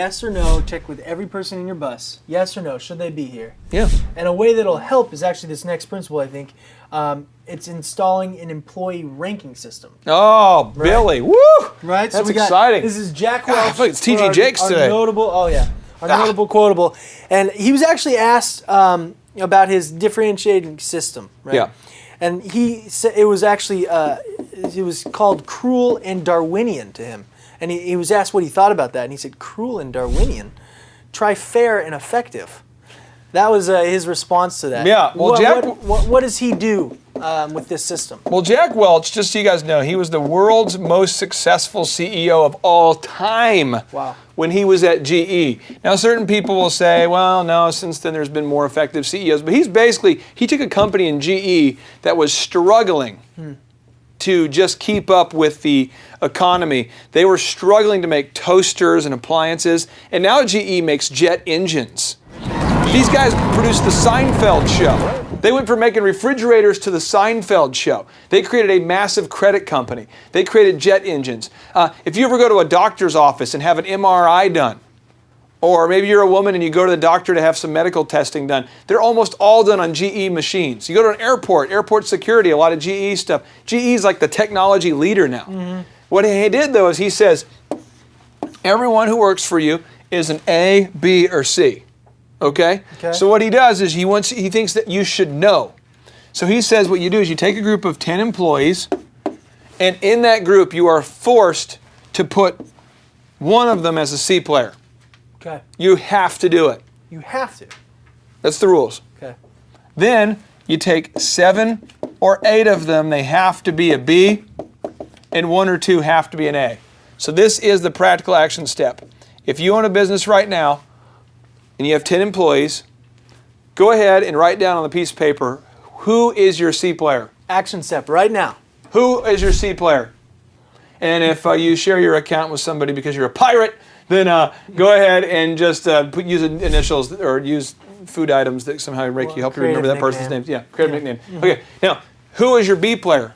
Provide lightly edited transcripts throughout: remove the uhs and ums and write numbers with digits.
yes or no, check with every person in your bus. Yes or no, should they be here? Yeah. And a way that'll help is actually this next principle, I think. It's installing an employee ranking system. Oh, right? Billy. Woo! Right? That's exciting. This is Jack Welch. I feel like it's TG Jakes today. Notable quotable. And he was actually asked about his differentiating system, right? Yeah. And he said it was actually, it was called cruel and Darwinian to him. And he was asked what he thought about that. And he said, cruel and Darwinian? Try fair and effective. That was his response to that. Yeah. Well, what does he do with this system? Well, Jack Welch, just so you guys know, he was the world's most successful CEO of all time. Wow. When he was at GE. Now, certain people will say, well, no, since then there's been more effective CEOs. But he took a company in GE that was struggling to just keep up with the economy. They were struggling to make toasters and appliances. And now GE makes jet engines. These guys produced the Seinfeld show. They went from making refrigerators to the Seinfeld show. They created a massive credit company. They created jet engines. If you ever go to a doctor's office and have an MRI done, or maybe you're a woman and you go to the doctor to have some medical testing done, they're almost all done on GE machines. You go to an airport security, a lot of GE stuff. GE is like the technology leader now. Mm-hmm. What he did, though, is he says, everyone who works for you is an A, B, or C. Okay? So what he does is he thinks that you should know. So he says what you do is you take a group of 10 employees, and in that group you are forced to put one of them as a C player. Okay. You have to do it. You have to. That's the rules. Okay. Then you take 7 or 8 of them, they have to be a B, and 1 or 2 have to be an A. So this is the practical action step. If you own a business right now, and you have 10 employees, go ahead and write down on the piece of paper, who is your C player? Action step right now. Who is your C player? And if you share your account with somebody because you're a pirate, then go ahead and just use initials or use food items that somehow help you remember that person's name. Yeah, creative nickname. Mm-hmm. Okay, now, who is your B player?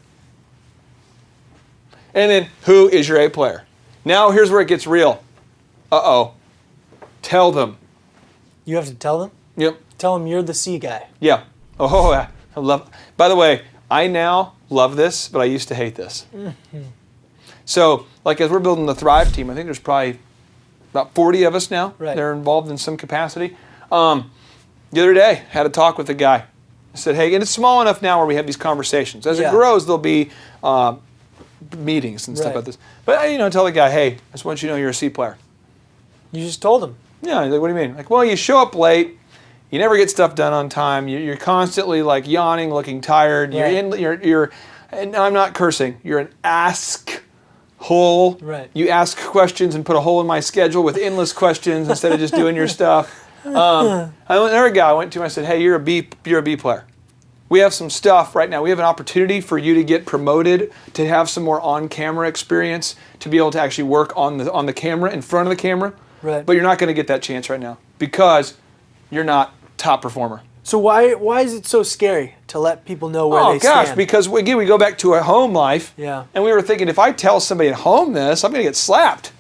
And then, who is your A player? Now, here's where it gets real. Uh-oh. Tell them. You have to tell them? Yep. Tell them you're the C guy. Yeah. Oh, I love. By the way, I now love this, but I used to hate this. Mm-hmm. So, like as we're building the Thrive team, I think there's probably about 40 of us now. Right. They're involved in some capacity. The other day, had a talk with a guy. I said, hey, and it's small enough now where we have these conversations. As it grows, there'll be meetings and stuff like this. But tell the guy, hey, I just want you to know you're a C player. You just told him. Yeah, he's like, what do you mean? Like, well, you show up late, you never get stuff done on time, you're constantly like yawning, looking tired, you're and I'm not cursing, you're an ask hole. Right. You ask questions and put a hole in my schedule with endless questions instead of just doing your stuff. Another guy I went to, I said, hey, you're a B player. We have some stuff right now. We have an opportunity for you to get promoted, to have some more on-camera experience, to be able to actually work on the camera, in front of the camera. Right. But you're not going to get that chance right now because you're not top performer. So why is it so scary to let people know where they stand? Oh gosh, because again we go back to our home life. Yeah. And we were thinking if I tell somebody at home this, I'm going to get slapped.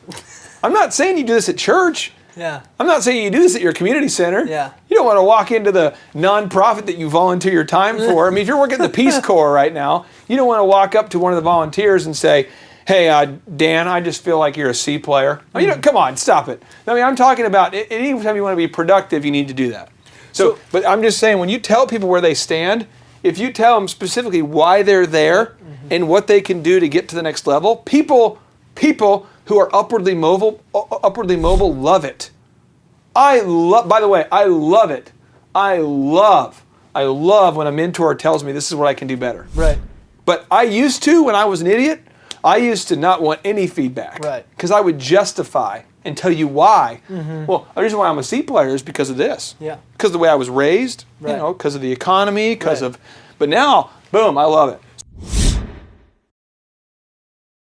I'm not saying you do this at church. Yeah. I'm not saying you do this at your community center. Yeah. You don't want to walk into the nonprofit that you volunteer your time for. I mean, if you're working at the Peace Corps right now, you don't want to walk up to one of the volunteers and say, hey, Dan, I just feel like you're a C player. I mean, come on, stop it. I mean, I'm talking about anytime you want to be productive, you need to do that. So, but I'm just saying, when you tell people where they stand, if you tell them specifically why they're there and what they can do to get to the next level, people who are upwardly mobile love it. By the way, I love it. I love when a mentor tells me this is what I can do better. Right. But I used to, when I was an idiot, I used to not want any feedback. Right. Because I would justify and tell you why. Mm-hmm. Well, the reason why I'm a C player is because of this. Yeah. Because of the way I was raised, because of the economy, but now, boom, I love it.